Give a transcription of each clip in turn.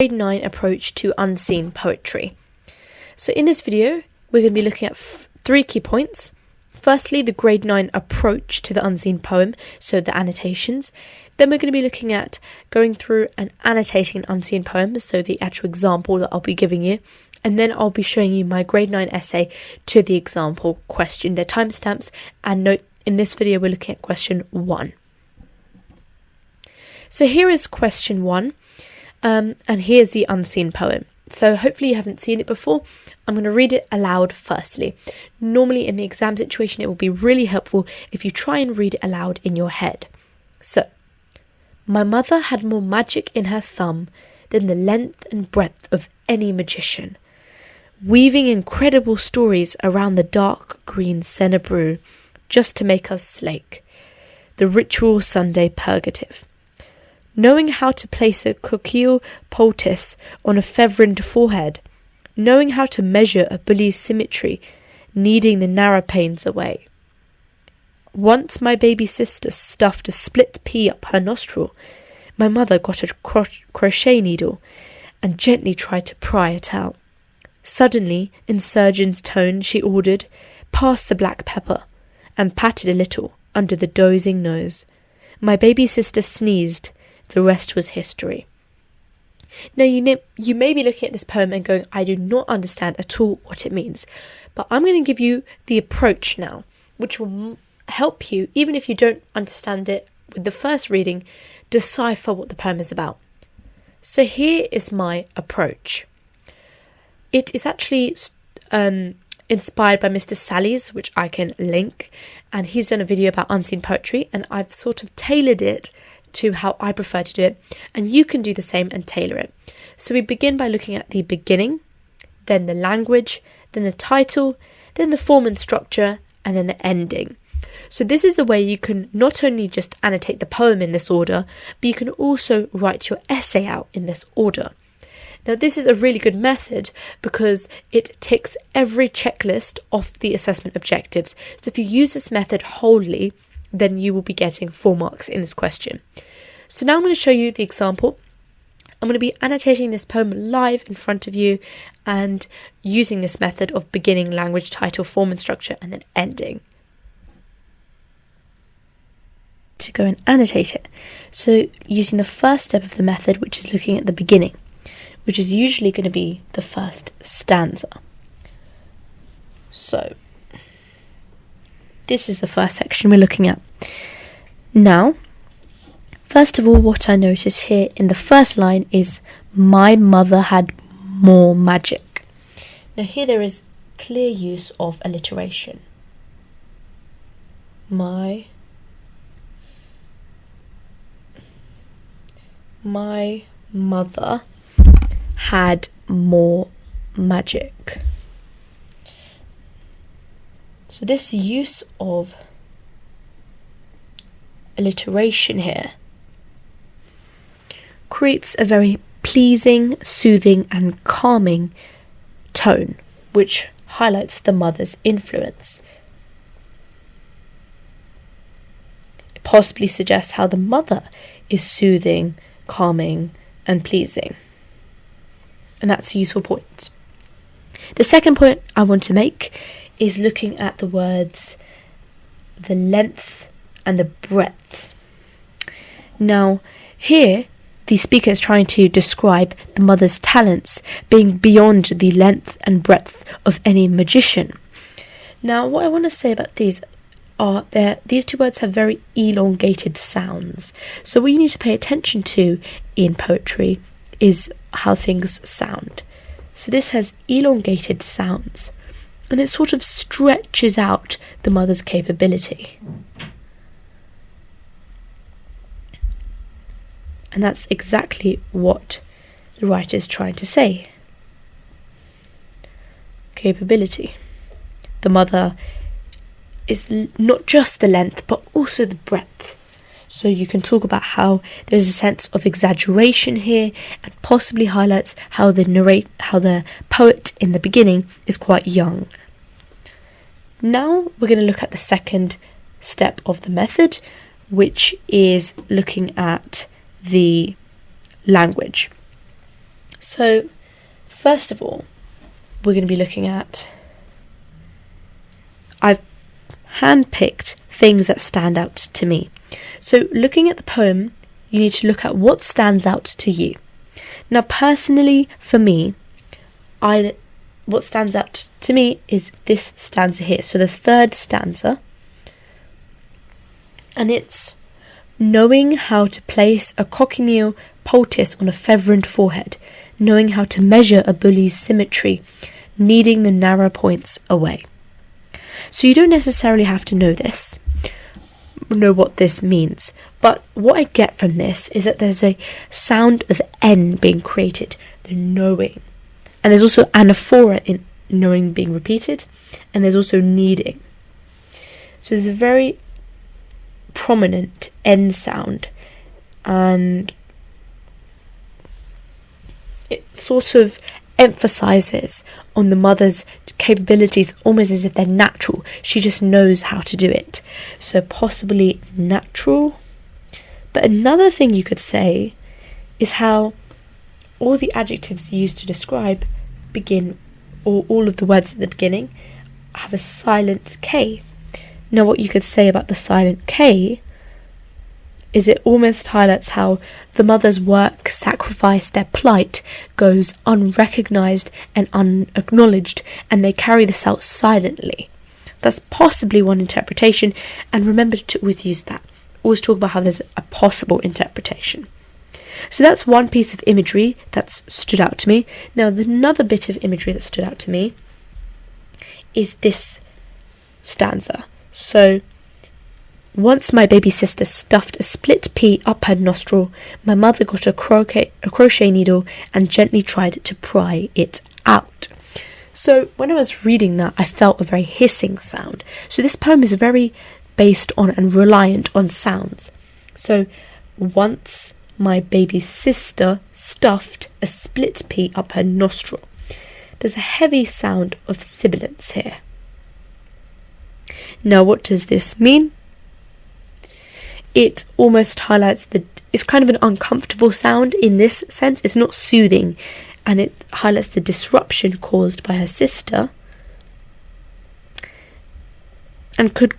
grade 9 approach to unseen poetry. So in this video, we're going to be looking at 3 key points. Firstly, the grade 9 approach to the unseen poem, so the annotations. Then we're going to be looking at going through and annotating an unseen poem, so the actual example that I'll be giving you. And then I'll be showing you my grade 9 essay to the example question, their timestamps, and note in this video we're looking at question 1. So here is question 1, and here's the unseen poem. So hopefully you haven't seen it before. I'm going to read it aloud firstly. Normally in the exam situation it will be really helpful if you try and read it aloud in your head. So, my mother had more magic in her thumb than the length and breadth of any magician, weaving incredible stories around the dark green senna brew just to make us slake, the ritual Sunday purgative. Knowing how to place a coquille poultice on a fevered forehead, knowing how to measure a bully's symmetry, kneading the narrow panes away. Once my baby sister stuffed a split pea up her nostril. My mother got a crochet needle and gently tried to pry it out. Suddenly, in surgeon's tone, she ordered, "Pass the black pepper," and patted a little under the dozing nose. My baby sister sneezed. The rest was history. Now, you may be looking at this poem and going, I do not understand at all what it means. But I'm going to give you the approach now, which will help you, even if you don't understand it with the first reading, decipher what the poem is about. So here is my approach. It is actually inspired by Mr. Sally's, which I can link. And he's done a video about unseen poetry, and I've sort of tailored it to how I prefer to do it, and you can do the same and tailor it. So we begin by looking at the beginning, then the language, then the title, then the form and structure, and then the ending. So this is a way you can not only just annotate the poem in this order, but you can also write your essay out in this order. Now this is a really good method because it ticks every checklist off the assessment objectives. So if you use this method wholly, then you will be getting 4 marks in this question. So now I'm going to show you the example. I'm going to be annotating this poem live in front of you and using this method of beginning, language, title, form and structure, and then ending to go and annotate it. So using the first step of the method, which is looking at the beginning, which is usually going to be the first stanza. So this is the first section we're looking at. Now, first of all, what I notice here in the first line is, my mother had more magic. Now here there is clear use of alliteration. My mother had more magic. So this use of alliteration here creates a very pleasing, soothing and calming tone, which highlights the mother's influence. It possibly suggests how the mother is soothing, calming and pleasing. And that's a useful point. The second point I want to make is looking at the words, the length and the breadth. Now, here the speaker is trying to describe the mother's talents being beyond the length and breadth of any magician. Now, what I want to say about these are that these 2 words have very elongated sounds. So what you need to pay attention to in poetry is how things sound. So this has elongated sounds, and it sort of stretches out the mother's capability. And that's exactly what the writer is trying to say. Capability. The mother is not just the length, but also the breadth. So you can talk about how there's a sense of exaggeration here, and possibly highlights how the poet in the beginning is quite young. Now we're going to look at the second step of the method, which is looking at the language. So, first of all, we're going to be looking at, I've handpicked things that stand out to me. So, looking at the poem, you need to look at what stands out to you. Now, personally, for me, what stands out to me is this stanza here. So the third stanza, and it's knowing how to place a cochineal poultice on a feathered forehead, knowing how to measure a bully's symmetry, kneading the narrow points away. So you don't necessarily have to know what this means, but what I get from this is that there's a sound of N being created, the knowing. And there's also anaphora in knowing being repeated, and there's also kneading. So there's a very prominent N sound, and it sort of emphasises on the mother's capabilities almost as if they're natural. She just knows how to do it. So possibly natural. But another thing you could say is how all the adjectives used to describe begin, or all of the words at the beginning have a silent K. Now what you could say about the silent K is it almost highlights how the mother's work, sacrifice, their plight goes unrecognised and unacknowledged, and they carry this out silently. That's possibly one interpretation, and remember to always use that. Always talk about how there's a possible interpretation. So that's one piece of imagery that's stood out to me. Now, another bit of imagery that stood out to me is this stanza. So, once my baby sister stuffed a split pea up her nostril, my mother got a crochet needle and gently tried to pry it out. So, when I was reading that, I felt a very hissing sound. So, this poem is very based on and reliant on sounds. So, once my baby sister stuffed a split pea up her nostril. There's a heavy sound of sibilance here. Now, what does this mean? It almost highlights it's kind of an uncomfortable sound in this sense. It's not soothing, and it highlights the disruption caused by her sister, and could,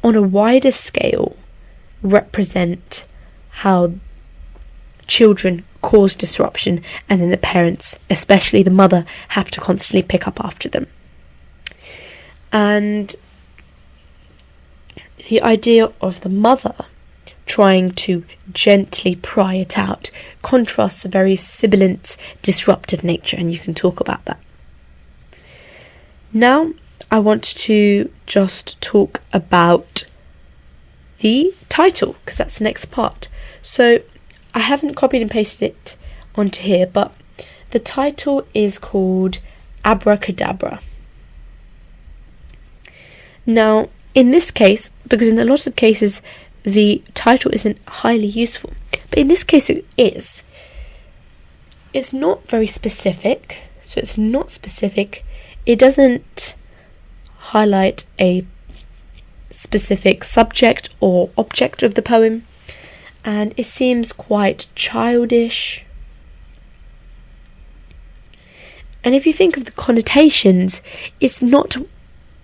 on a wider scale, represent how children cause disruption, and then the parents, especially the mother, have to constantly pick up after them. And the idea of the mother trying to gently pry it out contrasts a very sibilant, disruptive nature, and you can talk about that. Now, I want to just talk about the title, because that's the next part. So, I haven't copied and pasted it onto here, but the title is called Abra-Cadabra. Now, in this case, because in a lot of cases the title isn't highly useful, but in this case it is. It's not very specific, so it's not specific. It doesn't highlight a specific subject or object of the poem, and it seems quite childish. And if you think of the connotations, it's not,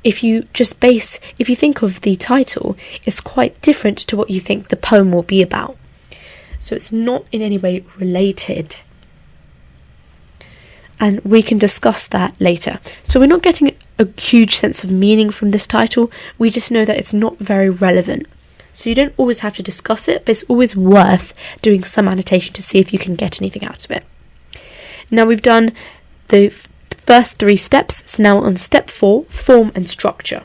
if you think of the title, it's quite different to what you think the poem will be about. So it's not in any way related. And we can discuss that later. So we're not getting a huge sense of meaning from this title, we just know that it's not very relevant. So you don't always have to discuss it, but it's always worth doing some annotation to see if you can get anything out of it. Now we've done the first 3 steps, so now on step 4, form and structure.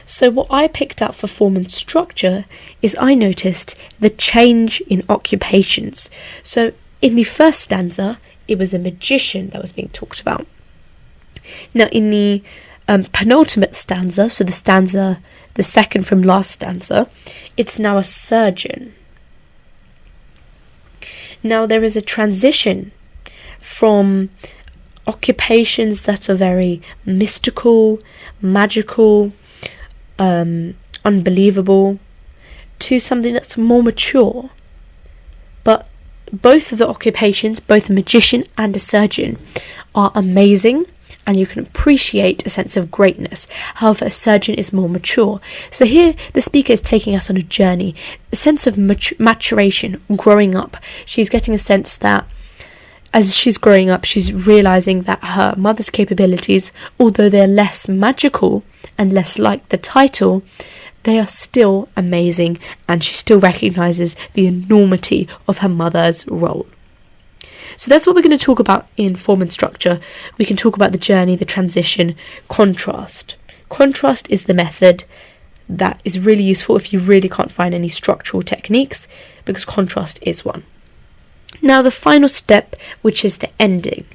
So what I picked up for form and structure is I noticed the change in occupations. So in the first stanza, it was a magician that was being talked about. Now in the penultimate stanza, so the second from last stanza, it's now a surgeon. Now there is a transition from occupations that are very mystical, magical, unbelievable, to something that's more mature. But both of the occupations, both a magician and a surgeon, are amazing, and you can appreciate a sense of greatness. However, a surgeon is more mature. So here the speaker is taking us on a journey, a sense of maturation, growing up. She's getting a sense that as she's growing up, she's realising that her mother's capabilities, although they're less magical and less like the title, they are still amazing, and she still recognises the enormity of her mother's role. So that's what we're going to talk about in form and structure. We can talk about the journey, the transition, contrast. Contrast is the method that is really useful if you really can't find any structural techniques, because contrast is one. Now the final step, which is the ending.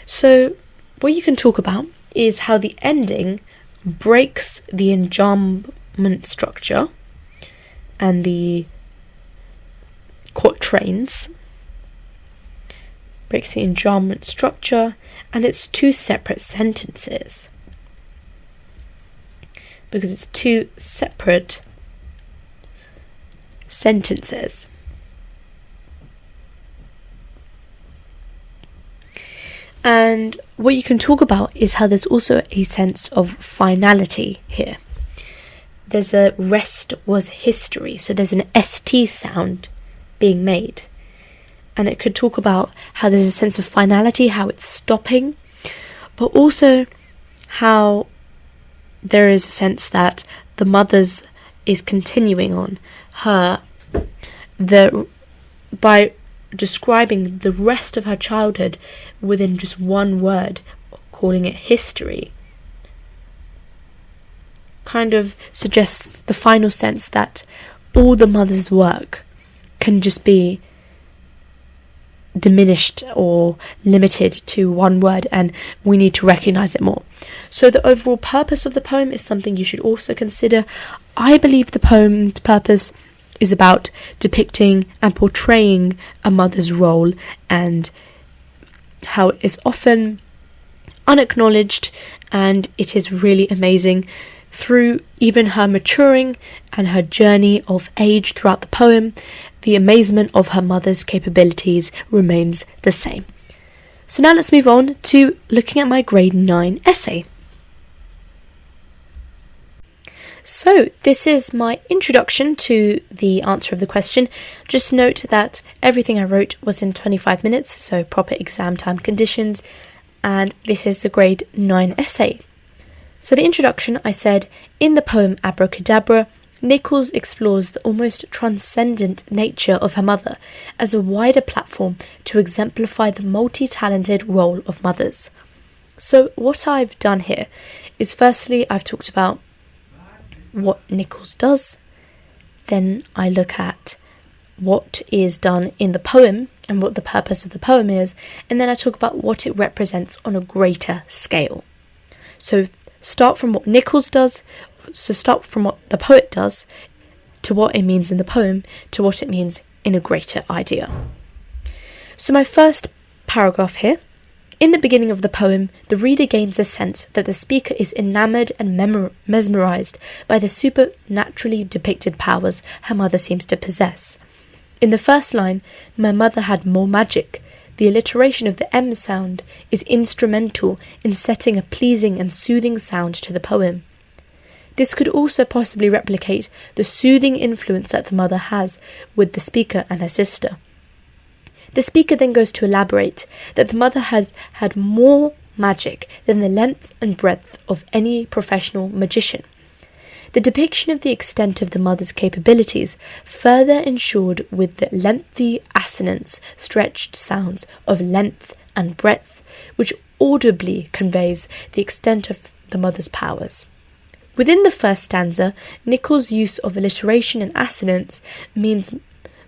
So what you can talk about is how the ending breaks the enjambment structure and the quatrains. Breaks the enjambment structure, and it's two separate sentences. Because it's two separate sentences. And what you can talk about is how there's also a sense of finality here. There's a rest was history, so there's an ST sound being made. And it could talk about how there's a sense of finality, how it's stopping, but also how there is a sense that the mother's is continuing on by describing the rest of her childhood within just one word, calling it history, kind of suggests the final sense that all the mother's work can just be diminished or limited to one word, and we need to recognise it more. So the overall purpose of the poem is something you should also consider. I believe the poem's purpose is about depicting and portraying a mother's role and how it is often unacknowledged, and it is really amazing. Through even her maturing and her journey of age throughout the poem, the amazement of her mother's capabilities remains the same. So now let's move on to looking at my grade 9 essay. So this is my introduction to the answer of the question. Just note that everything I wrote was in 25 minutes, so proper exam time conditions, and this is the grade 9 essay. So the introduction, I said, in the poem Abra-Cadabra, Nichols explores the almost transcendent nature of her mother as a wider platform to exemplify the multi-talented role of mothers. So what I've done here is, firstly, I've talked about what Nichols does, then I look at what is done in the poem and what the purpose of the poem is, and then I talk about what it represents on a greater scale. So start from what Nichols does, so start from what the poet does, to what it means in the poem, to what it means in a greater idea. So my first paragraph here. In the beginning of the poem, the reader gains a sense that the speaker is enamoured and mesmerised by the supernaturally depicted powers her mother seems to possess. In the first line, my mother had more magic. The alliteration of the M sound is instrumental in setting a pleasing and soothing sound to the poem. This could also possibly replicate the soothing influence that the mother has with the speaker and her sister. The speaker then goes to elaborate that the mother has had more magic than the length and breadth of any professional magician. The depiction of the extent of the mother's capabilities further ensured with the lengthy assonance stretched sounds of length and breadth, which audibly conveys the extent of the mother's powers. Within the first stanza, Nichols' use of alliteration and assonance means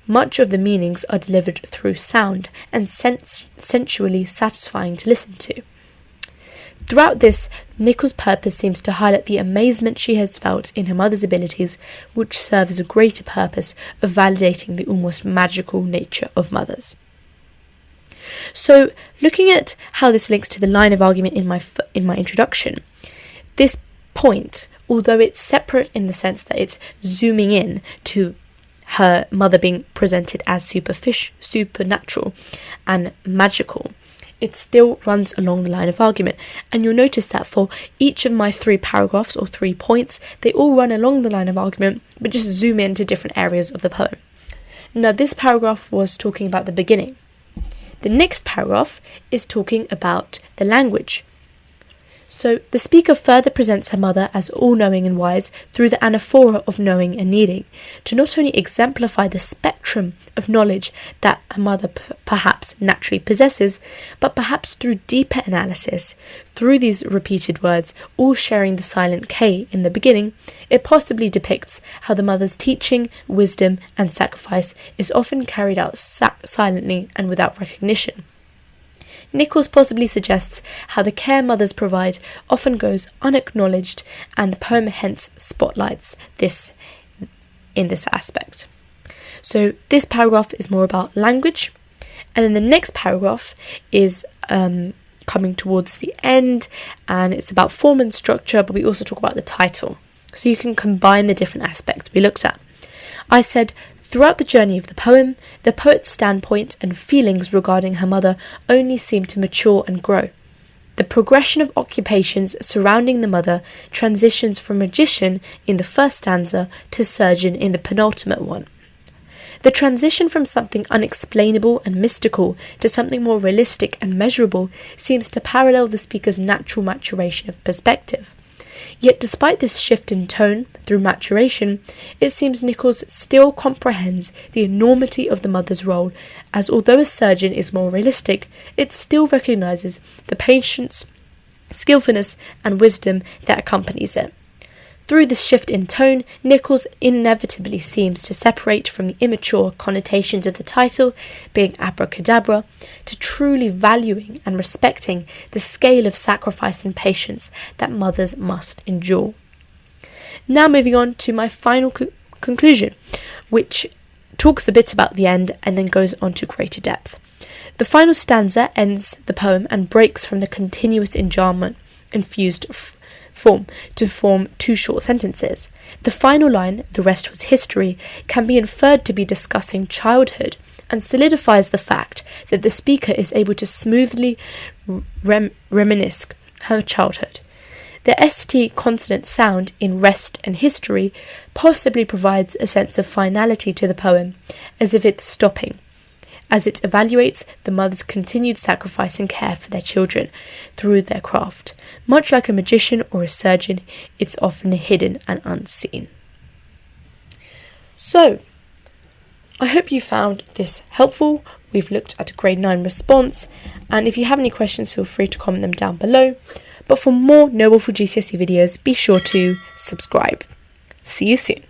much of the meanings are delivered through sound and sensually satisfying to listen to. Throughout this, Nichols' purpose seems to highlight the amazement she has felt in her mother's abilities, which serve as a greater purpose of validating the almost magical nature of mothers. So, looking at how this links to the line of argument in my introduction, this point, although it's separate in the sense that it's zooming in to her mother being presented as supernatural and magical, it still runs along the line of argument. And you'll notice that for each of my 3 paragraphs or 3 points, they all run along the line of argument, but just zoom into different areas of the poem. Now, this paragraph was talking about the beginning. The next paragraph is talking about the language. So the speaker further presents her mother as all-knowing and wise through the anaphora of knowing and needing, to not only exemplify the spectrum of knowledge that her mother perhaps naturally possesses, but perhaps through deeper analysis, through these repeated words, all sharing the silent K in the beginning, it possibly depicts how the mother's teaching, wisdom and sacrifice is often carried out silently and without recognition. Nichols possibly suggests how the care mothers provide often goes unacknowledged, and the poem hence spotlights this in this aspect. So this paragraph is more about language, and then the next paragraph is coming towards the end, and it's about form and structure, but we also talk about the title. So you can combine the different aspects we looked at. I said, throughout the journey of the poem, the poet's standpoint and feelings regarding her mother only seem to mature and grow. The progression of occupations surrounding the mother transitions from magician in the first stanza to surgeon in the penultimate one. The transition from something unexplainable and mystical to something more realistic and measurable seems to parallel the speaker's natural maturation of perspective. Yet despite this shift in tone through maturation, it seems Nichols still comprehends the enormity of the mother's role, as although a surgeon is more realistic, it still recognises the patience, skillfulness and wisdom that accompanies it. Through this shift in tone, Nichols inevitably seems to separate from the immature connotations of the title, being Abra-Cadabra, to truly valuing and respecting the scale of sacrifice and patience that mothers must endure. Now moving on to my final conclusion, which talks a bit about the end and then goes on to greater depth. The final stanza ends the poem and breaks from the continuous enjambment infused form to form 2 short sentences. The final line, "the rest was history," can be inferred to be discussing childhood and solidifies the fact that the speaker is able to smoothly reminisce her childhood. The ST consonant sound in rest and history possibly provides a sense of finality to the poem, as if it's stopping, as it evaluates the mother's continued sacrifice and care for their children through their craft. Much like a magician or a surgeon, it's often hidden and unseen. So, I hope you found this helpful. We've looked at a grade 9 response, and if you have any questions, feel free to comment them down below. But for more Noble for GCSE videos, be sure to subscribe. See you soon.